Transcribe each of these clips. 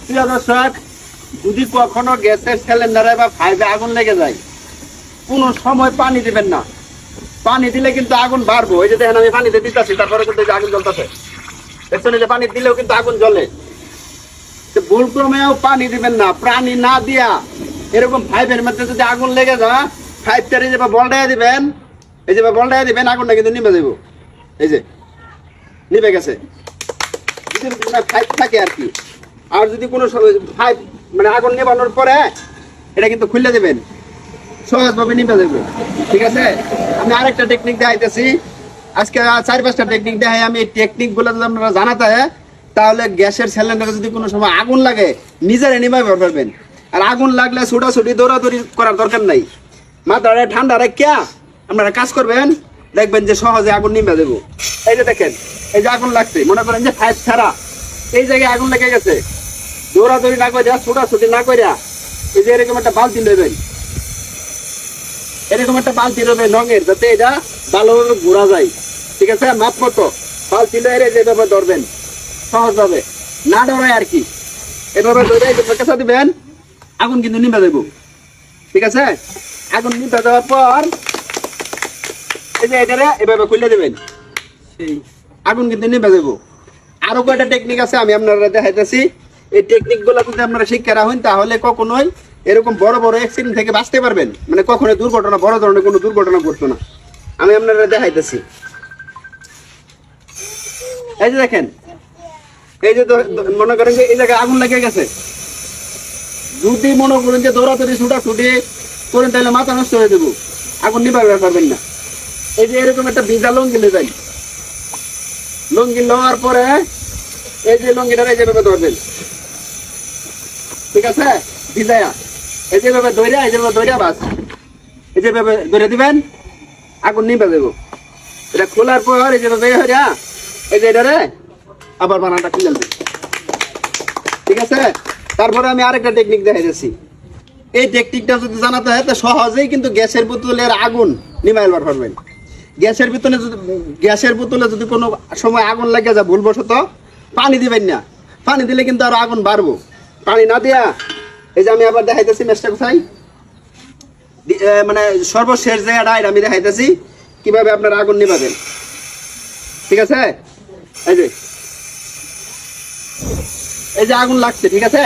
প্রিয় দর্শক, যদি কখনো গ্যাসের সিলিন্ডারে বা পাইপে আগুন লেগে যায়, কোনো সময় পানি দিবেন না। পানি দিলে কিন্তু আগুন বাড়বো। এই যে দেখেন আমি পানিতে দিতেছি, তারপরে কিন্তু আগুন জ্বলতেছে। দেখছেন, এই যে পানি দিলেও কিন্তু আগুন জ্বলে। ভুল ক্রমেও পানি দিবেন না। পানি না দিয়া এরকম পাইপের মধ্যে যদি আগুন লেগে যায়, পাইপটারে যে বলটাই দিবেন, এই যে বলটাই দিবেন, আগুনটা কিন্তু নিভে যাবো। এই যে নিভে গেছে। পাইপ থাকে আর কি। আর যদি কোনো পাইপ মানে আগুন নেবানোর পরে এটা কিন্তু খুলে দেবেন, সহজভাবে নিভে যাবে। ঠিক আছে, আমি আরেকটা টেকনিক দেখাইতেছি। আজকে 4-5টা টেকনিক দেখাই আমি। এই টেকনিক গুলো যদি আপনারা জানাতে হয়, তাহলে গ্যাসের সিলিন্ডারে যদি কোনো সময় আগুন লাগে, নিজেরা নিভাবে পারবেন। আর আগুন লাগলে ছোটাছুটি দৌড়াদৌড়ি করার দরকার নাই। মাথাটা ঠান্ডা রেখে আপনারা কাজ করবেন, দেখবেন যে সহজে আগুন নিভে দেবো। এই যে দেখেন, এই যে আগুন লাগছে, মনে করেন যে পাইপ ছাড়া এই জায়গায় আগুন লেগে গেছে। দৌড়াদৌড়ি না করে, ছোটাছুটি না করে, এই যে এরকম একটা বালতি নেবেন, এরকম একটা বালতি নেবেন রঙের, যাতে এটা ভালোভাবে ঘোরা যায়। ঠিক আছে, মাপ মতো বালতি লয়ে যেভাবে ধরবেন সহজভাবে, না ডরায় আর কি। এভাবে ধরে কাছে দিবেন, আগুন কিন্তু নিভে দেবো। ঠিক আছে, আগুন নিভে দেওয়ার পর এই যে এটারে এভাবে খুলে দেবেন, সেই আগুন কিন্তু নিভে দেবো। আরো কয়টা টেকনিক আছে, আমি আপনারা দেখাইতেছি। এই টেকনিক গুলো যদি আপনারা শিক্ষা রাখেন, তাহলে কখনোই এরকম বড় বড় অ্যাক্সিডেন্ট থেকে বাঁচতে পারবেন। মানে কখনোই দুর্ঘটনা, বড় ধরনের কোনো দুর্ঘটনা ঘটতো না। আমি আপনারা দেখাইতেছি। এই যে দেখেন, এই যে মনে করেন যে এই জায়গায় আগুন লেগে গেছে। যদি মনে করেন যে দৌড়াদৌড়ি ছুটাছুটি করেন, তাহলে মাথা নষ্ট হয়ে দেবো, আগুন নিভাবে পারবেন না। এই যে এরকম একটা ভিজা লঙ্গি নেবেন, লঙ্গি নেওয়ার পরে এই যে লঙ্গিটা এই যেভাবে ধরবেন। ঠিক আছে, ভিজায়া এই যেভাবে ধরে, এই যেভাবে ধরে বাস এই যেভাবে ধরে দিবেন, আগুন নিভে দেবো। এটা খোলার পর এই যেভাবে হইয়া এই যে এটারে আবার বানানটা খুলে দেবেন। ঠিক আছে, তারপরে আমি আরেকটা টেকনিক দেখাইতেছি। এই টেকনিকটা যদি জানাতে হয়, তো সহজেই কিন্তু গ্যাসের বোতলের আগুন নিভাইবার পারবেন। গ্যাসের বোতলে যদি কোনো সময় আগুন লাগে যায় ভুলবশত, পানি দিবেন না। পানি দিলে কিন্তু আরো আগুন বাড়বো। পানি না দিয়া এই যে আমি আবার দেখাইতেছি ম্যাচটা কোথায়, মানে সর্বশেষ জায়গাটা আমি দেখাইতেছি কিভাবে আপনারা আগুন নিভাবেন। ঠিক আছে, এই যে আগুন লাগছে। ঠিক আছে,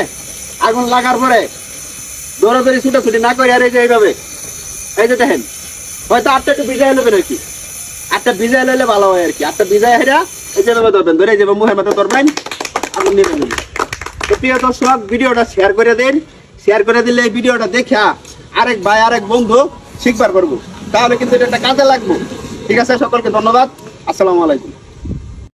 আগুন লাগার পরে দৌড়াদৌড়ি ছুটাছুটি না করে, আর এই যে এইভাবে এই যে দেখেন, হয়তো আটটা একটু ভিজাই নেবেন আর কি। আটটা ভিজাই লইলে ভালো হয় আর কি। আটটা ভিজাই হেরা এই যেভাবে ধরবেন, ধরে যাবে মুখের মতো ধরবেন, আগুন নিয়ে নেবেন। তো প্রিয় দর্শক, ভিডিওটা শেয়ার করে দিন। শেয়ার করে দিলে এই ভিডিওটা দেখা আরেক ভাই, আরেক বন্ধু শিখবার পারবো, তাহলে কিন্তু এটা কাজে লাগবে। ঠিক আছে, সকলকে ধন্যবাদ। আসসালামু আলাইকুম।